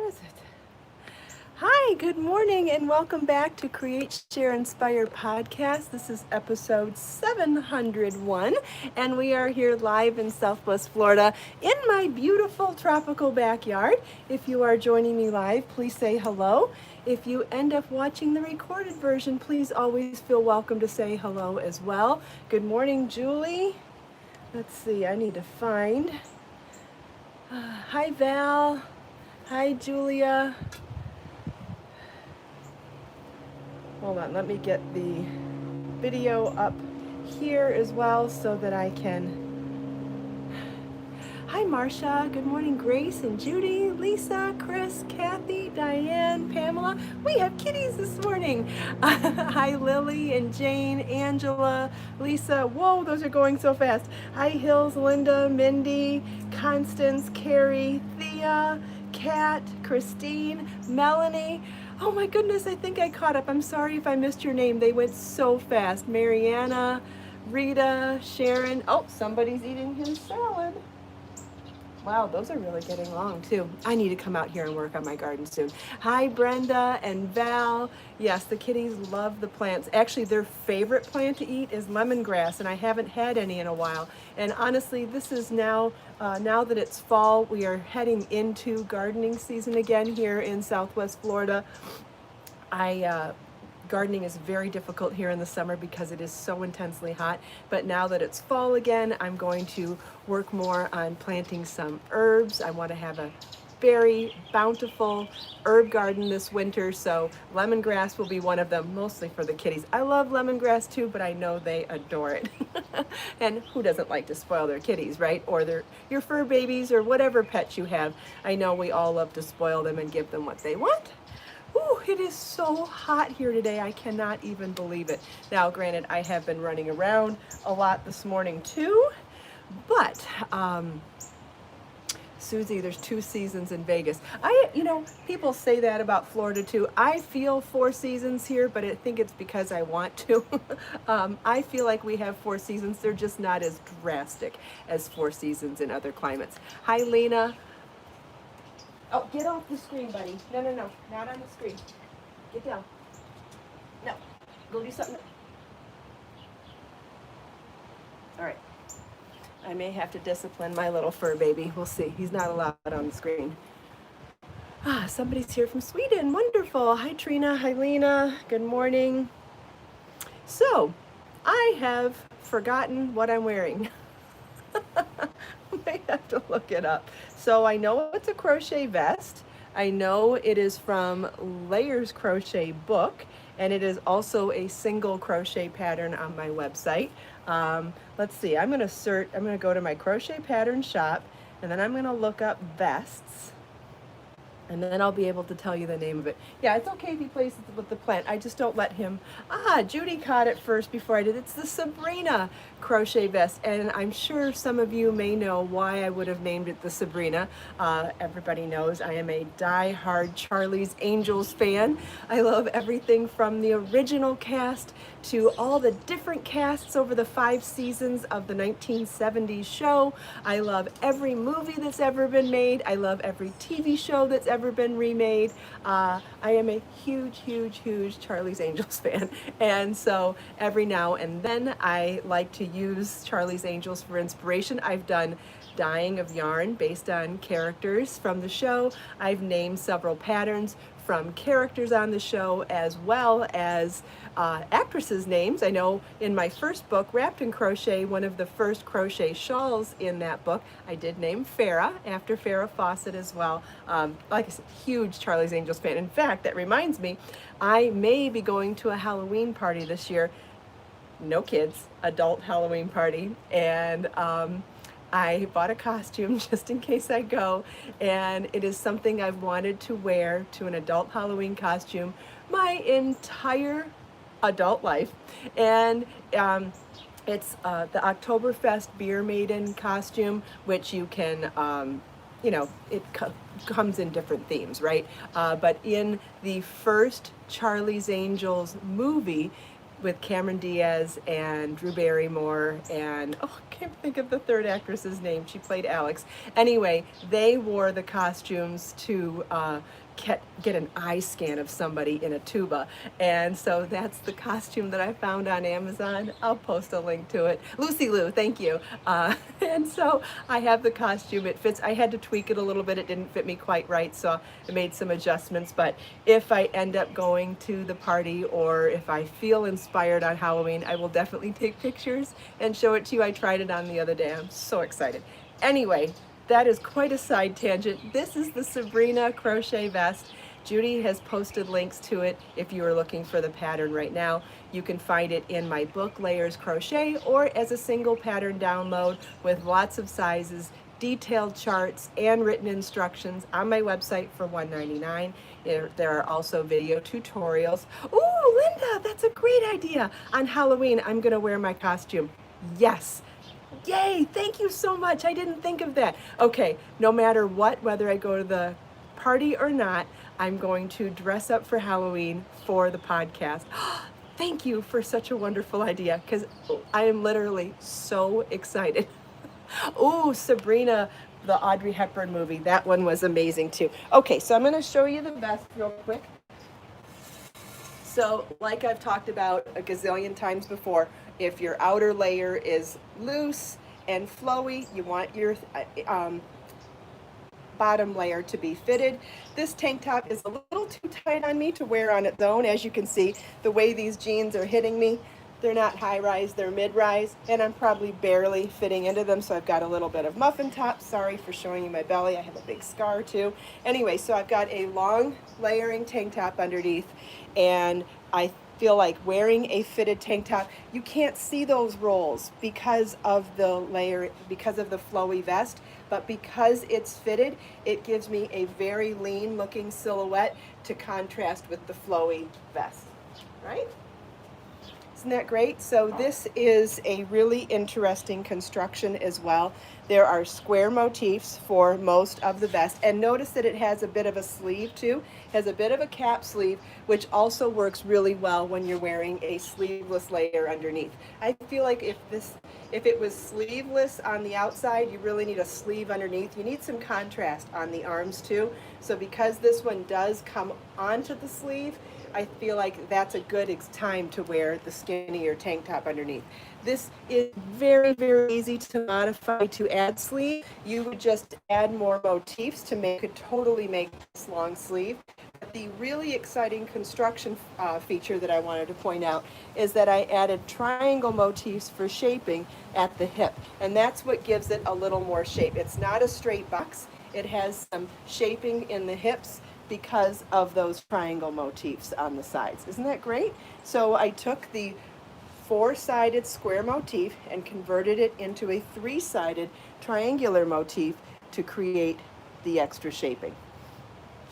Where is it? Hi, good morning, and welcome back to Create, Share, Inspire podcast. This is episode 701, and we are here live in Southwest Florida in my beautiful tropical backyard. If you are joining me live, please say hello. If you end up watching the recorded version, please always feel welcome to say hello as well. Good morning, Julie. Let's see, I need to find. Hi, Val. Hi, Julia. Hold on, let me get the video up here as well so that I can. Hi, Marcia. Good morning, Grace and Judy, Lisa, Chris, Kathy, Diane, Pamela. We have kitties this morning. Hi, Lily and Jane, Angela, Lisa. Whoa, those are going so fast. Hi, Hills, Linda, Mindy, Constance, Carrie, Thea, Kat, Christine, Melanie. Oh my goodness, I think I caught up. I'm sorry if I missed your name. They went so fast. Mariana, Rita, Sharon. Oh, somebody's eating his salad. Wow, those are really getting long too. I need to come out here and work on my garden soon. Hi, Brenda and Val. Yes, the kitties love the plants. Actually, their favorite plant to eat is lemongrass, and I haven't had any in a while. And honestly, this is now that it's fall, we are heading into gardening season again here in Southwest Florida. Gardening is very difficult here in the summer because it is so intensely hot. But now that it's fall again, I'm going to work more on planting some herbs. I want to have a very bountiful herb garden this winter, so lemongrass will be one of them, mostly for the kitties. I love lemongrass too, but I know they adore it. And who doesn't like to spoil their kitties, right? Or your fur babies or whatever pets you have. I know we all love to spoil them and give them what they want. Ooh, it is so hot here today. I cannot even believe it. Now, granted, I have been running around a lot this morning too, but Susie, there's 2 seasons in Vegas. People say that about Florida too. I feel 4 seasons here, but I think it's because I want to. I feel like we have 4 seasons. They're just not as drastic as 4 seasons in other climates. Hi, Lena. Oh, get off the screen, buddy. No, not on the screen. Get down. No, go do something. All right. I may have to discipline my little fur baby. We'll see. He's not allowed on the screen. Somebody's here from Sweden. Wonderful. Hi, Trina. Hi, Lena. Good morning. So, I have forgotten what I'm wearing. I have to look it up. So I know it's a crochet vest. I know it is from Layers Crochet Book, and it is also a single crochet pattern on my website. Let's see, I'm going to go to my crochet pattern shop, and then I'm going to look up vests. And then I'll be able to tell you the name of it. Yeah, it's okay if he plays with the plant. I just don't let him. Judy caught it first before I did. It's the Sabrina crochet vest. And I'm sure some of you may know why I would have named it the Sabrina. Everybody knows I am a die-hard Charlie's Angels fan. I love everything from the original cast to all the different casts over the 5 seasons of the 1970s show. I love every movie that's ever been made. I love every TV show that's ever been remade. I am a huge Charlie's Angels fan. And so every now and then I like to use Charlie's Angels for inspiration. I've done dyeing of yarn based on characters from the show. I've named several patterns from characters on the show, as well as actresses' names. I know in my first book, Wrapped in Crochet, one of the first crochet shawls in that book, I did name Farrah, after Farrah Fawcett as well. Like I said, huge Charlie's Angels fan. In fact, that reminds me, I may be going to a Halloween party this year. No kids, adult Halloween party. And I bought a costume just in case I go, and it is something I've wanted to wear to an adult Halloween costume my entire adult life. And it's the Oktoberfest Beer Maiden costume, which you can, it comes in different themes, right? But in the first Charlie's Angels movie, with Cameron Diaz and Drew Barrymore and, oh, I can't think of the third actress's name. She played Alex. Anyway, they wore the costumes to get an eye scan of somebody in a tuba. And so that's the costume that I found on Amazon. I'll post a link to it. Lucy Lou, thank you. And so I have the costume. It fits. I had to tweak it a little bit. It didn't fit me quite right, so I made some adjustments. But if I end up going to the party or if I feel inspired on Halloween, I will definitely take pictures and show it to you. I tried it on the other day. I'm so excited. Anyway, that is quite a side tangent. This is the Sabrina crochet vest. Judy has posted links to it if you are looking for the pattern right now. You can find it in my book, Layers Crochet, or as a single pattern download with lots of sizes, detailed charts, and written instructions on my website for $1.99. There are also video tutorials. Ooh, Linda, that's a great idea. On Halloween, I'm gonna wear my costume. Yes. Yay, thank you so much. I didn't think of that. Okay, no matter what, whether I go to the party or not, I'm going to dress up for Halloween for the podcast. Thank you for such a wonderful idea, because I am literally so excited. Oh, Sabrina, the Audrey Hepburn movie, that one was amazing too. Okay, so I'm going to show you the vest real quick. So like I've talked about a gazillion times before, if your outer layer is loose and flowy, you want your bottom layer to be fitted. This tank top is a little too tight on me to wear on its own. As you can see, the way these jeans are hitting me, they're not high rise, they're mid rise, and I'm probably barely fitting into them, so I've got a little bit of muffin top. Sorry for showing you my belly, I have a big scar too. Anyway, so I've got a long layering tank top underneath, and I feel like wearing a fitted tank top, you can't see those rolls because of the layer, because of the flowy vest, but because it's fitted, it gives me a very lean looking silhouette to contrast with the flowy vest, right? Isn't that great? So this is a really interesting construction as well. There are square motifs for most of the vest, and notice that it has a bit of a sleeve too. It has a bit of a cap sleeve, which also works really well when you're wearing a sleeveless layer underneath. I feel like if it was sleeveless on the outside, you really need a sleeve underneath. You need some contrast on the arms too. So because this one does come onto the sleeve, I feel like that's a good time to wear the skinnier tank top underneath. This is very, very easy to modify to add sleeve. You would just add more motifs to totally make this long sleeve. But the really exciting construction feature that I wanted to point out is that I added triangle motifs for shaping at the hip. And that's what gives it a little more shape. It's not a straight box. It has some shaping in the hips because of those triangle motifs on the sides. Isn't that great? So I took the four-sided square motif and converted it into a three-sided triangular motif to create the extra shaping.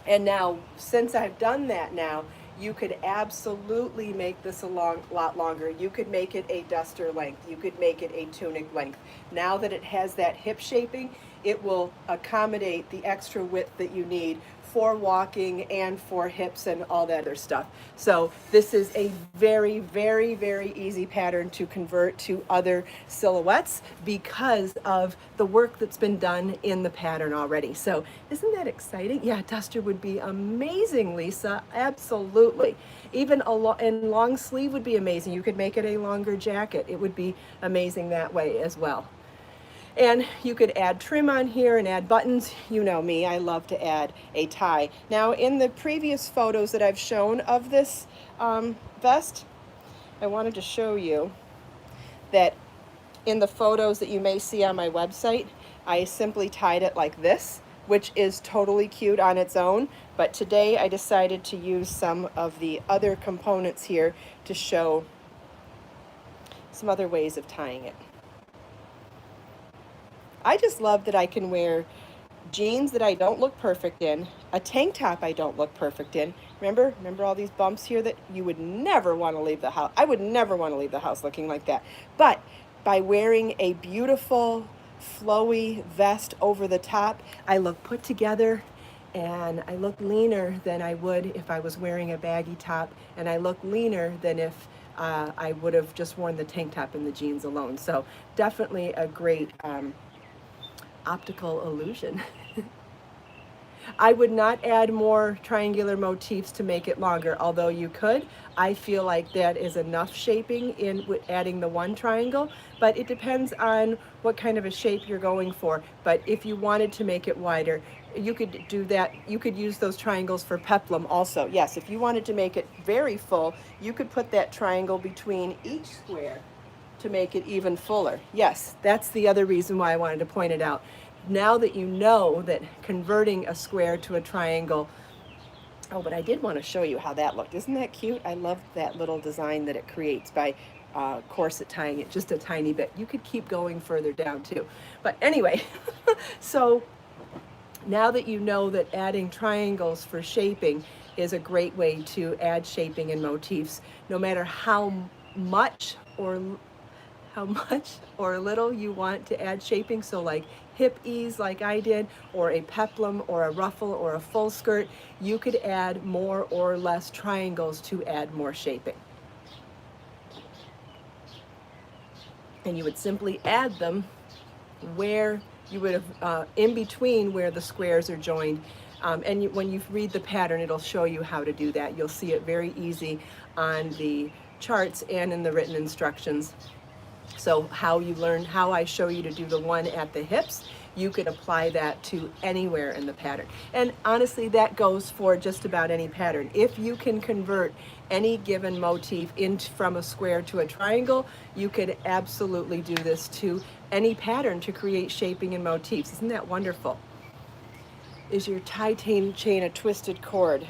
And now, since I've done that now, you could absolutely make this a lot longer. You could make it a duster length. You could make it a tunic length. Now that it has that hip shaping, it will accommodate the extra width that you need for walking and for hips and all that other stuff. So this is a very, very, very easy pattern to convert to other silhouettes because of the work that's been done in the pattern already. So isn't that exciting? Yeah, duster would be amazing, Lisa. Absolutely. Even and long sleeve would be amazing. You could make it a longer jacket. It would be amazing that way as well. And you could add trim on here and add buttons. You know me, I love to add a tie. Now in the previous photos that I've shown of this vest, I wanted to show you that in the photos that you may see on my website, I simply tied it like this, which is totally cute on its own. But today I decided to use some of the other components here to show some other ways of tying it. I just love that I can wear jeans that I don't look perfect in, a tank top I don't look perfect in. Remember all these bumps here that you would never want to leave the house. I would never want to leave the house looking like that. But by wearing a beautiful, flowy vest over the top, I look put together and I look leaner than I would if I was wearing a baggy top, and I look leaner than if I would have just worn the tank top and the jeans alone. So definitely a great optical illusion. I would not add more triangular motifs to make it longer, although you could. I feel like that is enough shaping in with adding the one triangle, but it depends on what kind of a shape you're going for. But if you wanted to make it wider, you could do that. You could use those triangles for peplum also. Yes, if you wanted to make it very full, you could put that triangle between each square to make it even fuller. Yes, that's the other reason why I wanted to point it out. Now that you know that converting a square to a triangle, oh, but I did want to show you how that looked. Isn't that cute? I love that little design that it creates by corset tying it just a tiny bit. You could keep going further down too. But anyway, so now that you know that adding triangles for shaping is a great way to add shaping and motifs, no matter how much or little you want to add shaping. So like hip ease like I did, or a peplum or a ruffle or a full skirt, you could add more or less triangles to add more shaping. And you would simply add them where you would have, in between where the squares are joined. When you read the pattern, it'll show you how to do that. You'll see it very easy on the charts and in the written instructions. So how I show you to do the one at the hips, you could apply that to anywhere in the pattern. And honestly, that goes for just about any pattern. If you can convert any given motif from a square to a triangle, you could absolutely do this to any pattern to create shaping and motifs. Isn't that wonderful? Is your tie chain a twisted cord?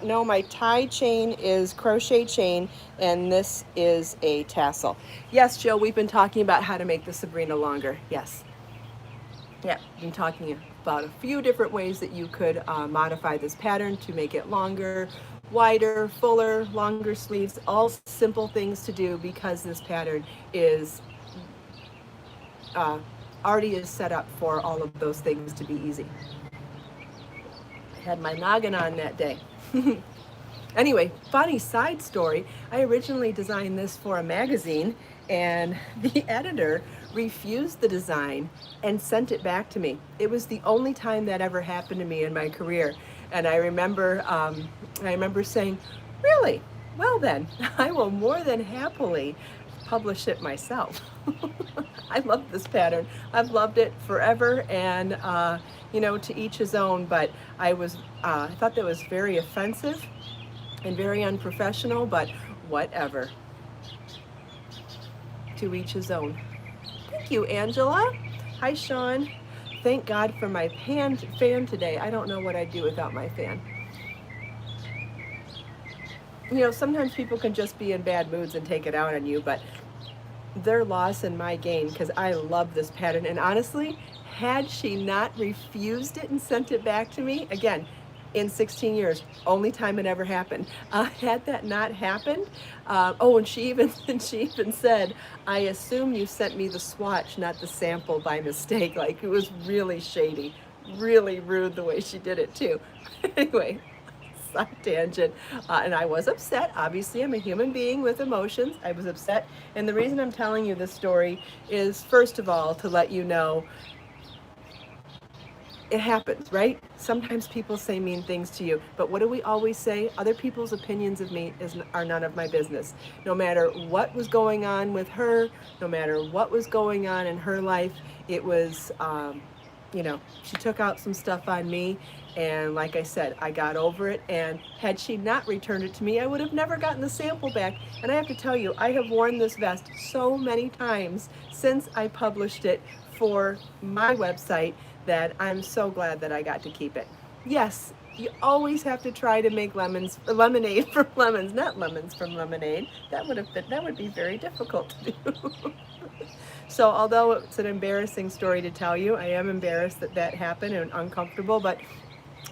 No, my tie chain is crochet chain, and this is a tassel. Yes, Joe, we've been talking about how to make the Sabrina longer. Yes. Yeah, we've been talking about a few different ways that you could modify this pattern to make it longer, wider, fuller, longer sleeves, all simple things to do because this pattern is already is set up for all of those things to be easy. I had my noggin on that day. Anyway, funny side story, I originally designed this for a magazine, and the editor refused the design and sent it back to me. It was the only time that ever happened to me in my career. And I remember saying, really? Well then, I will more than happily publish it myself. I love this pattern. I've loved it forever, and to each his own, but I thought that was very offensive and very unprofessional, but whatever. To each his own. Thank you, Angela. Hi, Sean. Thank God for my fan today. I don't know what I'd do without my fan. Sometimes people can just be in bad moods and take it out on you, but their loss and my gain, because I love this pattern. And honestly, had she not refused it and sent it back to me, again, in 16 years, only time it ever happened. Had that not happened, and she even said, I assume you sent me the swatch, not the sample by mistake. Like, it was really shady, really rude the way she did it too. Anyway, side tangent. And I was upset. Obviously, I'm a human being with emotions. I was upset. And the reason I'm telling you this story is, first of all, to let you know it happens, right? Sometimes people say mean things to you, but what do we always say? Other people's opinions of me are none of my business. No matter what was going on with her, no matter what was going on in her life, it was, she took out some stuff on me, and like I said, I got over it, and had she not returned it to me, I would have never gotten the sample back. And I have to tell you, I have worn this vest so many times since I published it for my website that I'm so glad that I got to keep it. Yes, you always have to try to make lemonade from lemons, not lemons from lemonade. That would be very difficult to do. So although it's an embarrassing story to tell you, I am embarrassed that happened and uncomfortable, but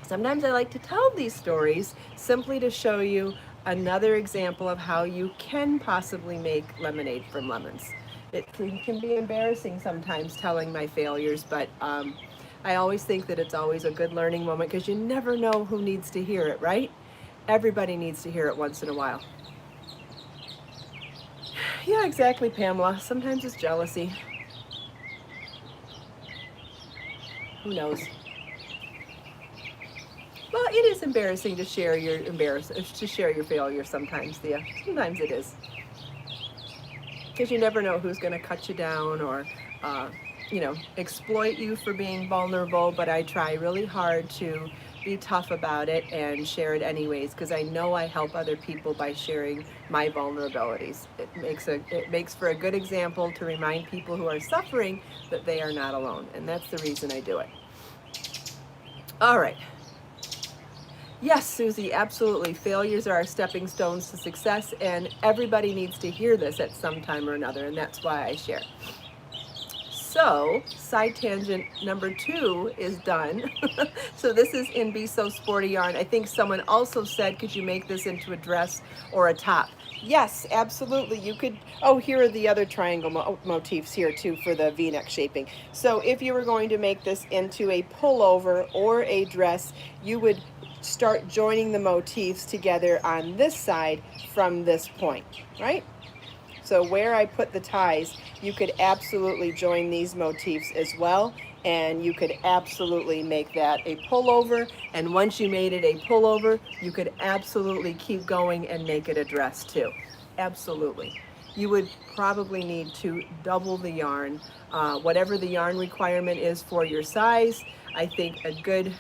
sometimes I like to tell these stories simply to show you another example of how you can possibly make lemonade from lemons. It can be embarrassing sometimes telling my failures, but I always think that it's always a good learning moment because you never know who needs to hear it, right? Everybody needs to hear it once in a while. Yeah, exactly, Pamela. Sometimes it's jealousy. Who knows? Well, it is embarrassing to share your failure sometimes, Thea. Sometimes it is. Because you never know who's going to cut you down or, uh, exploit you for being vulnerable. But I try really hard to be tough about it and share it anyways, because I know I help other people by sharing my vulnerabilities. It makes for a good example to remind people who are suffering that they are not alone, and that's the reason I do it. All right. Yes, Susie, absolutely. Failures are our stepping stones to success, and everybody needs to hear this at some time or another, and that's why I share. So, side tangent number 2 is done. So this is in Be So Sporty yarn. I think someone also said, could you make this into a dress or a top? Yes, absolutely. You could. Oh, here are the other triangle motifs here too for the V-neck shaping. So if you were going to make this into a pullover or a dress, you would start joining the motifs together on this side from this point, right? So where I put the ties, you could absolutely join these motifs as well, and you could absolutely make that a pullover. And once you made it a pullover, you could absolutely keep going and make it a dress too. Absolutely. You would probably need to double the yarn, whatever the yarn requirement is for your size. I think a good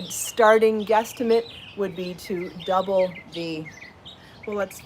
starting guesstimate would be to double the. Well, let's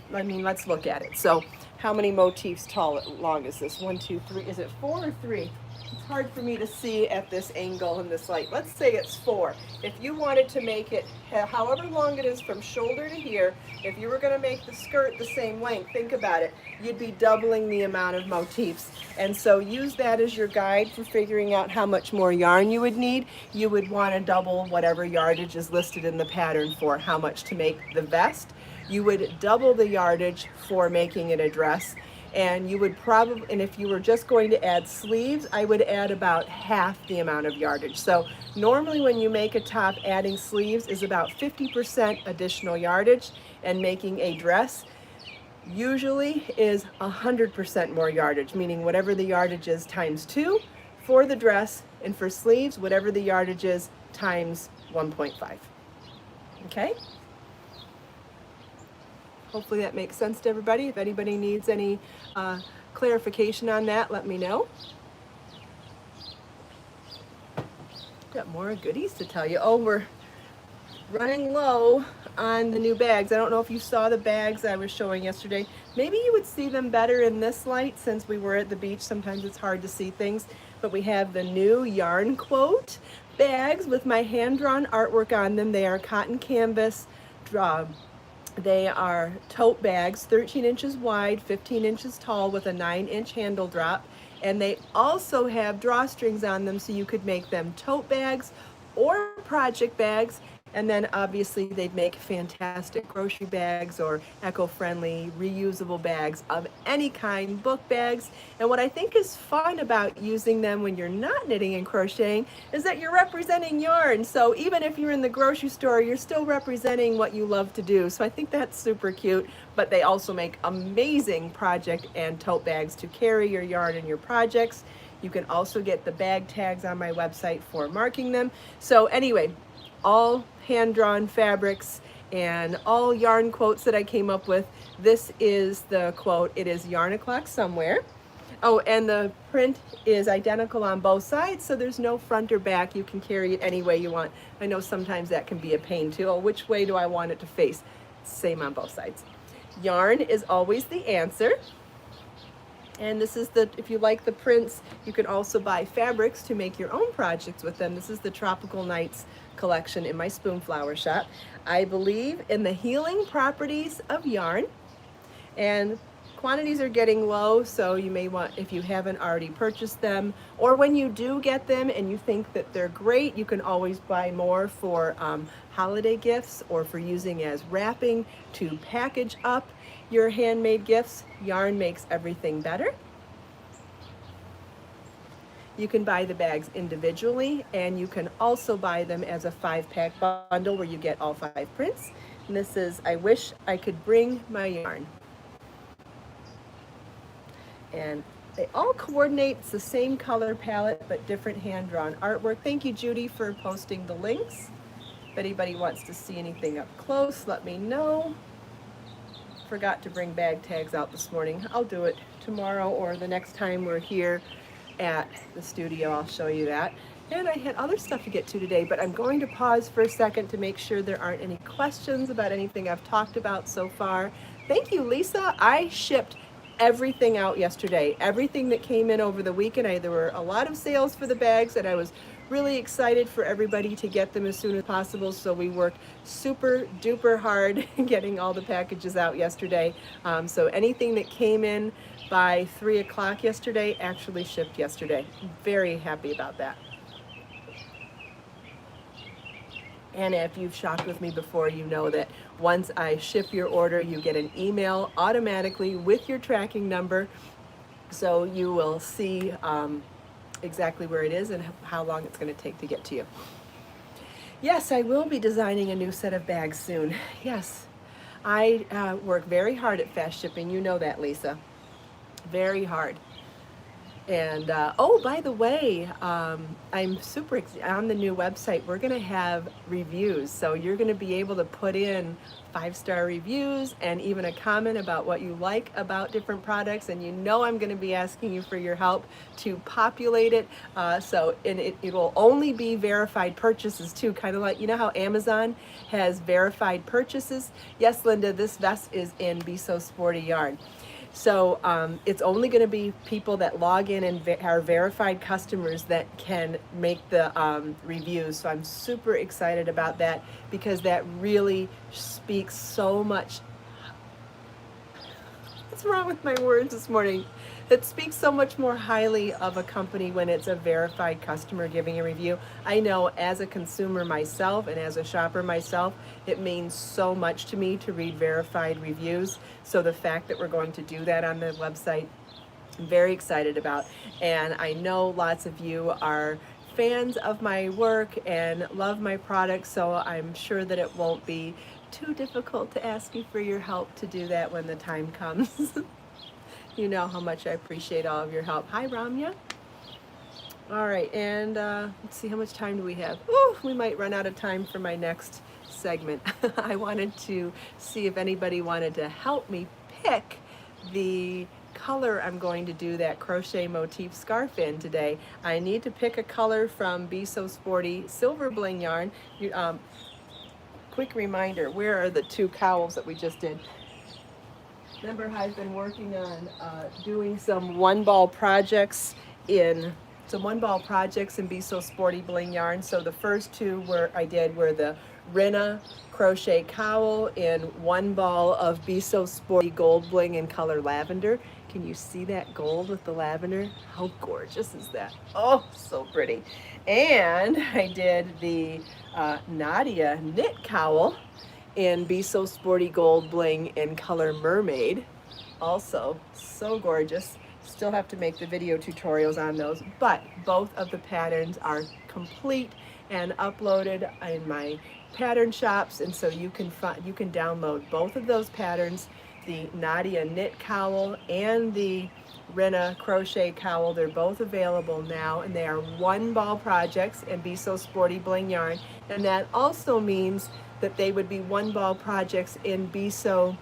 look at it. So how many motifs long is this? 1, 2, 3. Is it 4 or 3? It's hard for me to see at this angle in this light. Let's say it's 4. If you wanted to make it however long it is from shoulder to here, if you were going to make the skirt the same length, think about it, you'd be doubling the amount of motifs. And so use that as your guide for figuring out how much more yarn you would need. You would want to double whatever yardage is listed in the pattern for how much to make the vest. You would double the yardage for making it a dress, and you would probably, and if you were just going to add sleeves, I would add about half the amount of yardage. So normally when you make a top, adding sleeves is about 50% additional yardage, and making a dress usually is 100% more yardage, meaning whatever the yardage is times 2 for the dress, and for sleeves, whatever the yardage is times 1.5. Okay? Hopefully that makes sense to everybody. If anybody needs any clarification on that, let me know. Got more goodies to tell you. Oh, we're running low on the new bags. I don't know if you saw the bags I was showing yesterday. Maybe you would see them better in this light since we were at the beach. Sometimes it's hard to see things. But we have the new yarn quote bags with my hand-drawn artwork on them. They are cotton canvas. They are tote bags, 13 inches wide, 15 inches tall with a 9-inch handle drop. And they also have drawstrings on them so you could make them tote bags or project bags. And then obviously they'd make fantastic grocery bags or eco-friendly reusable bags of any kind, book bags. And what I think is fun about using them when you're not knitting and crocheting is that you're representing yarn. So even if you're in the grocery store, you're still representing what you love to do. So I think that's super cute. But they also make amazing project and tote bags to carry your yarn and your projects. You can also get the bag tags on my website for marking them. So anyway, all hand-drawn fabrics and all yarn quotes that I came up with. This is the quote. It is yarn o'clock somewhere. Oh, and the print is identical on both sides, so there's no front or back. You can carry it any way you want. I know sometimes that can be a pain too. Oh, which way do I want it to face? Same on both sides. Yarn is always the answer. And this is if you like the prints, you can also buy fabrics to make your own projects with them. This is the Tropical Nights collection in my Spoonflower shop. I believe in the healing properties of yarn, and quantities are getting low, so you may want, if you haven't already purchased them, or when you do get them and you think that they're great, you can always buy more for holiday gifts or for using as wrapping to package up your handmade gifts. Yarn makes everything better. You can buy the bags individually, and you can also buy them as a 5-pack bundle where you get all 5 prints. And this is I Wish I Could Bring My Yarn. And they all coordinate. It's the same color palette, but different hand-drawn artwork. Thank you, Judy, for posting the links. If anybody wants to see anything up close, let me know. Forgot to bring bag tags out this morning. I'll do it tomorrow or the next time we're here at the studio. I'll show you that. And I had other stuff to get to today, but I'm going to pause for a second to make sure there aren't any questions about anything I've talked about so far. Thank you, Lisa. I shipped everything out yesterday. Everything that came in over the weekend. There were a lot of sales for the bags, and I was really excited for everybody to get them as soon as possible. So we worked super duper hard getting all the packages out yesterday. So anything that came in by 3 o'clock yesterday actually shipped yesterday. Very happy about that. And if you've shopped with me before, you know that once I ship your order, you get an email automatically with your tracking number. So you will see exactly where it is and how long it's going to take to get to you. Yes, I will be designing a new set of bags soon. Yes, I work very hard at fast shipping. You know that, Lisa. Very hard. And oh, by the way, I'm super on the new website. We're going to have reviews, so you're going to be able to put in 5-star reviews and even a comment about what you like about different products. And you know I'm going to be asking you for your help to populate it. It will only be verified purchases too, kind of like, you know how Amazon has verified purchases? Yes, Linda, this vest is in Be So Sporty yarn. So it's only going to be people that log in and are verified customers that can make the reviews. So I'm super excited about that because that really speaks so much. What's wrong with my words this morning? It speaks so much more highly of a company when it's a verified customer giving a review. I know as a consumer myself and as a shopper myself, it means so much to me to read verified reviews. So the fact that we're going to do that on the website, I'm very excited about. And I know lots of you are fans of my work and love my products, so I'm sure that it won't be too difficult to ask you for your help to do that when the time comes. You know how much I appreciate all of your help. Hi, Ramya. All right, and let's see, how much time do we have? Oh, we might run out of time for my next segment. I wanted to see if anybody wanted to help me pick the color I'm going to do that crochet motif scarf in today. I need to pick a color from Be So Sporty Silver Bling yarn. Quick reminder, where are the 2 cowls that we just did? Remember, I've been working on doing some one-ball projects in Be So Sporty Bling yarn. So the first 2 were the Rinna crochet cowl in 1 ball of Be So Sporty Gold Bling in color lavender. Can you see that gold with the lavender? How gorgeous is that? Oh, so pretty. And I did the Nadia knit cowl in Be So Sporty Gold Bling in color Mermaid. Also, so gorgeous. Still have to make the video tutorials on those, but both of the patterns are complete and uploaded in my pattern shops, and so you can download both of those patterns, the Nadia knit cowl and the Rinna crochet cowl. They're both available now, and they are 1-ball projects in Be So Sporty Bling yarn, and that also means that they would be 1-ball projects in Be So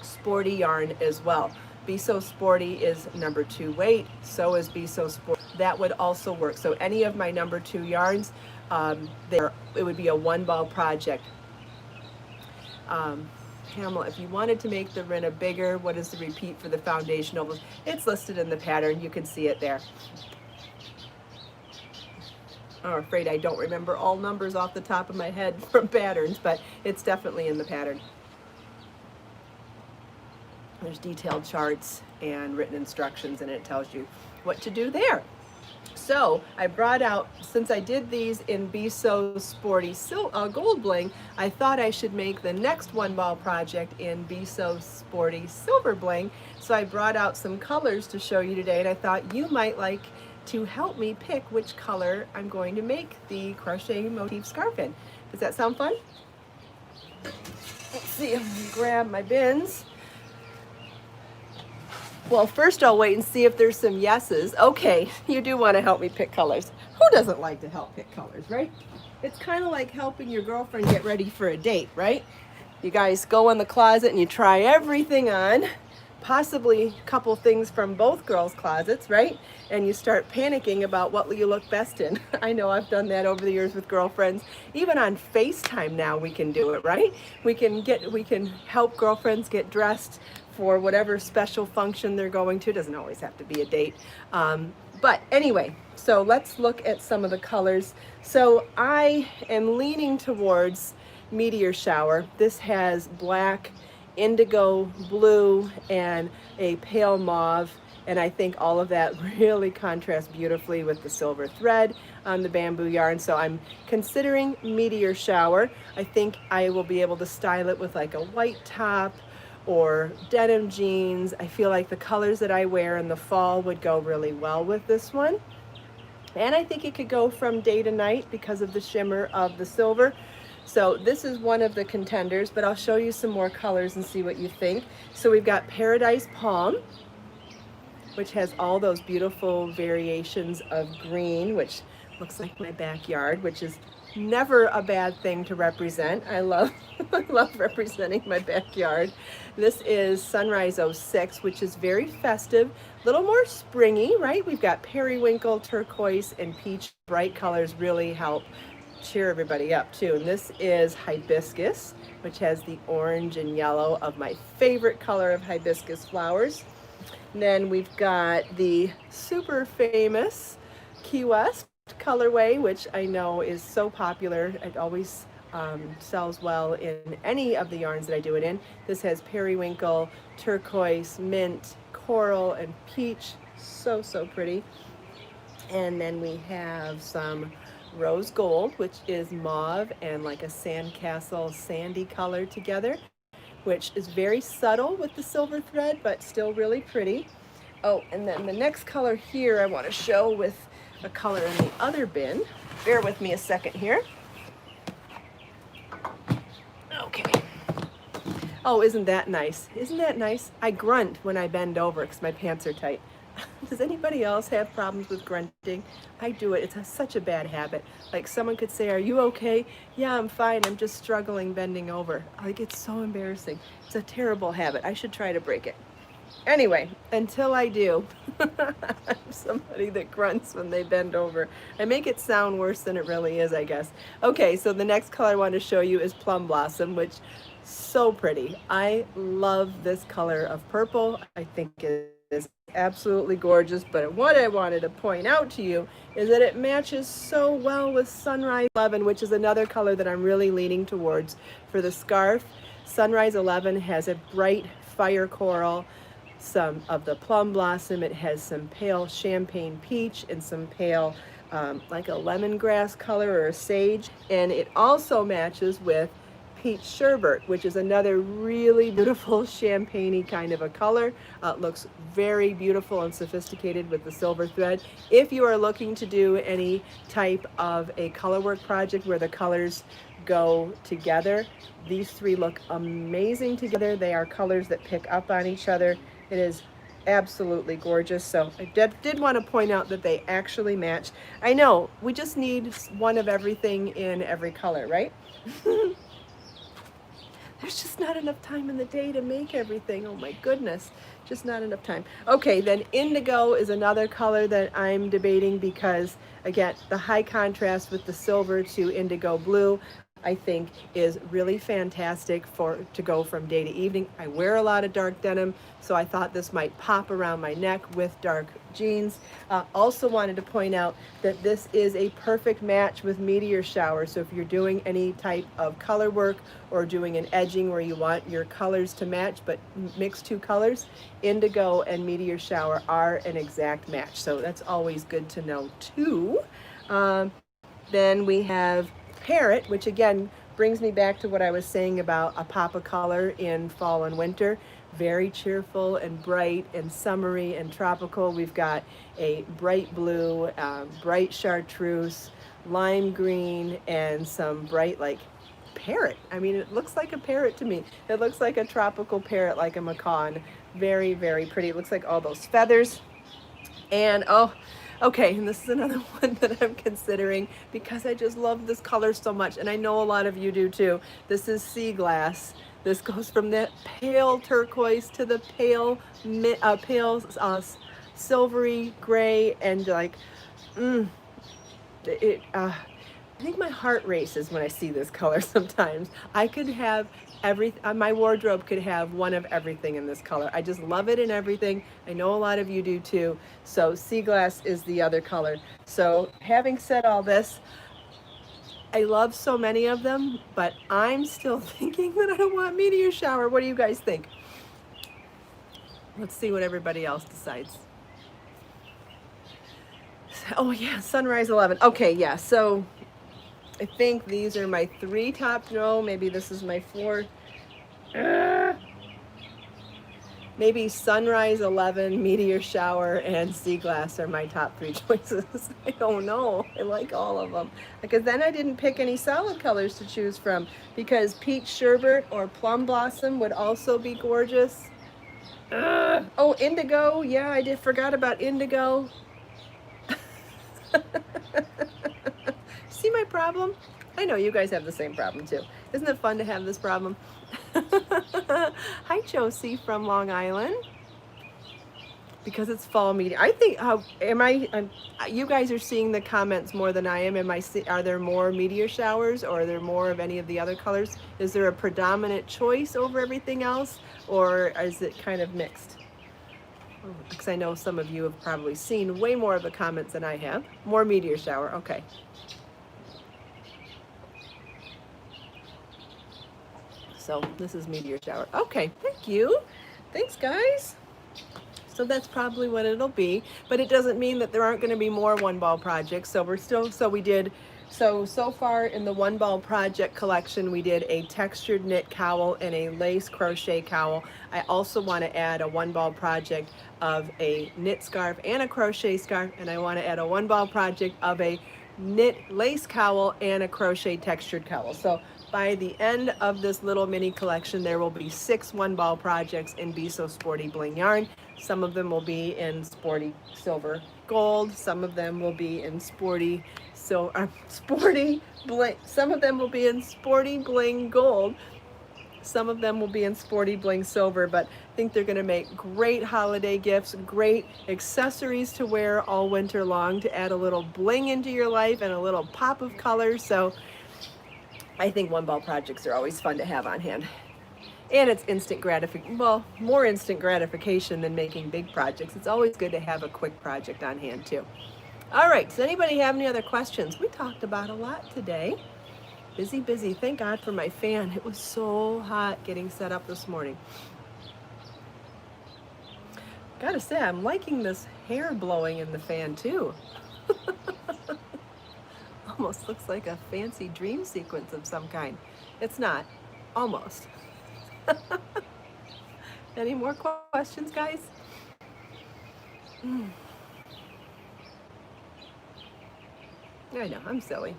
Sporty yarn as well. Be So Sporty is number 2 weight, so is Be So Sporty. That would also work. So any of my number 2 yarns, it would be a 1-ball project. Pamela, if you wanted to make the Rinna bigger, what is the repeat for the foundation ovals? It's listed in the pattern. You can see it there. I'm afraid I don't remember all numbers off the top of my head from patterns, but it's definitely in the pattern. There's detailed charts and written instructions, and it tells you what to do there. So I brought out, since I did these in Be So Sporty Gold Bling, I thought I should make the next 1-ball project in Be So Sporty Silver Bling. So I brought out some colors to show you today, and I thought you might like to help me pick which color I'm going to make the crochet motif scarf in. Does that sound fun? Let's see, I'm gonna grab my bins. Well, first I'll wait and see if there's some yeses. Okay, you do want to help me pick colors. Who doesn't like to help pick colors, right? It's kind of like helping your girlfriend get ready for a date, right? You guys go in the closet and you try everything on, possibly a couple things from both girls' closets, right? And you start panicking about what will you look best in. I know I've done that over the years with girlfriends. Even on FaceTime now we can do it, right? We can help girlfriends get dressed for whatever special function they're going to. It doesn't always have to be a date. But anyway, so let's look at some of the colors. So I am leaning towards Meteor Shower. This has black, indigo blue, and a pale mauve, and I think all of that really contrasts beautifully with the silver thread on the bamboo yarn. So I'm considering Meteor Shower. I think I will be able to style it with like a white top or denim jeans. I feel like the colors that I wear in the fall would go really well with this one. And I think it could go from day to night because of the shimmer of the silver. So this is one of the contenders, but I'll show you some more colors and see what you think. So we've got Paradise Palm, which has all those beautiful variations of green, which looks like my backyard, which is never a bad thing to represent. I love I love representing my backyard. This is Sunrise 06, which is very festive, a little more springy, right? We've got periwinkle, turquoise, and peach. Bright colors really help cheer everybody up too. And this is Hibiscus, which has the orange and yellow of my favorite color of hibiscus flowers. And then we've got the super famous Key West colorway, which I know is so popular. It always sells well in any of the yarns that I do it in. This has periwinkle, turquoise, mint, coral, and peach. So, so pretty. And then we have some rose gold, which is mauve and like a sandcastle sandy color together, which is very subtle with the silver thread, but still really pretty. Oh, and then the next color here I want to show with a color in the other bin. Bear with me a second here. Okay. Oh, isn't that nice? Isn't that nice? I grunt when I bend over because my pants are tight. Does anybody else have problems with grunting? I do it. It's such a bad habit. Like someone could say, "Are you okay?" "Yeah, I'm fine. I'm just struggling bending over." Like it's so embarrassing. It's a terrible habit. I should try to break it. Anyway, until I do, I'm somebody that grunts when they bend over. I make it sound worse than it really is, I guess. Okay, so the next color I want to show you is Plum Blossom, which is so pretty. I love this color of purple. I think it is absolutely gorgeous, but what I wanted to point out to you is that it matches so well with Sunrise 11, which is another color that I'm really leaning towards for the scarf. Sunrise 11 has a bright fire coral, some of the plum blossom. It has some pale champagne peach and some pale like a lemongrass color or a sage. And it also matches with peach sherbet, which is another really beautiful champagne-y kind of a color. Looks very beautiful and sophisticated with the silver thread. If you are looking to do any type of a color work project where the colors go together, these three look amazing together. They are colors that pick up on each other. It is absolutely gorgeous. So I did want to point out that they actually match. I know, we just need one of everything in every color, right? There's just not enough time in the day to make everything. Oh my goodness, just not enough time. Okay, then indigo is another color that I'm debating because, again, the high contrast with the silver to indigo blue, I think is really fantastic to go from day to evening. I wear a lot of dark denim, so I thought this might pop around my neck with dark jeans. Also wanted to point out that this is a perfect match with Meteor Shower. So if you're doing any type of color work or doing an edging where you want your colors to match but mix two colors, indigo and Meteor Shower are an exact match. So that's always good to know too. Then we have Parrot, which again brings me back to what I was saying about a pop of color in fall and winter. Very cheerful and bright and summery and tropical. We've got a bright blue, bright chartreuse, lime green, and some bright like parrot. I mean, it looks like a parrot to me. It looks like a tropical parrot, like a macaw. Very, very pretty. It looks like all those feathers. And oh, okay, and this is another one that I'm considering because I just love this color so much, and I know a lot of you do too. This is sea glass. This goes from that pale turquoise to the pale, silvery gray, and like, I think my heart races when I see this color sometimes. I could have my wardrobe could have one of everything in this color. I just love it in everything. I know a lot of you do too. So sea glass is the other color. So having said all this, I love so many of them, but I'm still thinking that I don't want meteor shower. What do you guys think? Let's see what everybody else decides. Oh yeah, sunrise 11. Okay, yeah, so I think these are my 3 top, no, maybe this is my 4. Maybe sunrise 11, meteor shower, and sea glass are my top 3 choices. I don't know. I like all of them. Because then I didn't pick any solid colors to choose from, because peach sherbet or plum blossom would also be gorgeous. Oh, indigo. Yeah, I forgot about indigo. See my problem? I know you guys have the same problem too. Isn't it fun to have this problem? Hi, Josie from Long Island. Because it's fall meeting. I think, you guys are seeing the comments more than I am. Are there more meteor showers, or are there more of any of the other colors? Is there a predominant choice over everything else, or is it kind of mixed? Because I know some of you have probably seen way more of the comments than I have. More meteor shower, okay. So this is meteor shower. Okay, thank you. Thanks, guys. So that's probably what it'll be, but it doesn't mean that there aren't going to be more one ball projects. So so far in the one ball project collection, we did a textured knit cowl and a lace crochet cowl. I also want to add a one ball project of a knit scarf and a crochet scarf, and I want to add a one ball project of a knit lace cowl and a crochet textured cowl. So by the end of this little mini collection, there will be 6 one ball projects in Be So Sporty Bling yarn. Some of them will be in sporty silver gold. Some of them will be in sporty bling. Some of them will be in sporty bling gold. Some of them will be in sporty bling silver, but I think they're going to make great holiday gifts, great accessories to wear all winter long to add a little bling into your life and a little pop of color. So I think one ball projects are always fun to have on hand. And it's instant gratification, well, more instant gratification than making big projects. It's always good to have a quick project on hand too. All right, does anybody have any other questions? We talked about a lot today. Busy, busy. Thank God for my fan. It was so hot getting set up this morning. Gotta say, I'm liking this hair blowing in the fan too. Almost looks like a fancy dream sequence of some kind. It's not. Almost. Any more questions, guys? I know, I'm silly.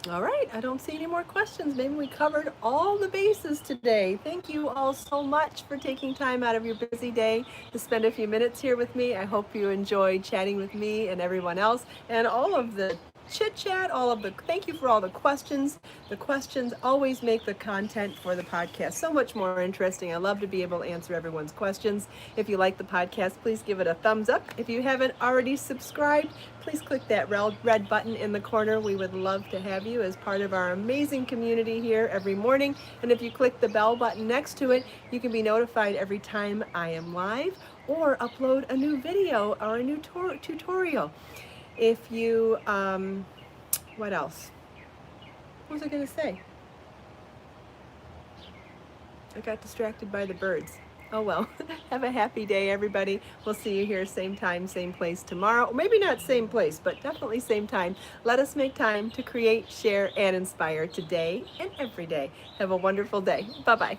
All right, I don't see any more questions. Maybe we covered all the bases today. Thank you all so much for taking time out of your busy day to spend a few minutes here with me. I hope you enjoyed chatting with me and everyone else, and all of the chit chat, thank you for all the questions. The questions always make the content for the podcast so much more interesting. I love to be able to answer everyone's questions. If you like the podcast, please give it a thumbs up. If you haven't already subscribed, please click that red button in the corner. We would love to have you as part of our amazing community here every morning. And if you click the bell button next to it, you can be notified every time I am live or upload a new video or a new tutorial. If you, what else? What was I going to say? I got distracted by the birds. Oh well, have a happy day, everybody. We'll see you here same time, same place tomorrow. Maybe not same place, but definitely same time. Let us make time to create, share, and inspire today and every day. Have a wonderful day. Bye-bye.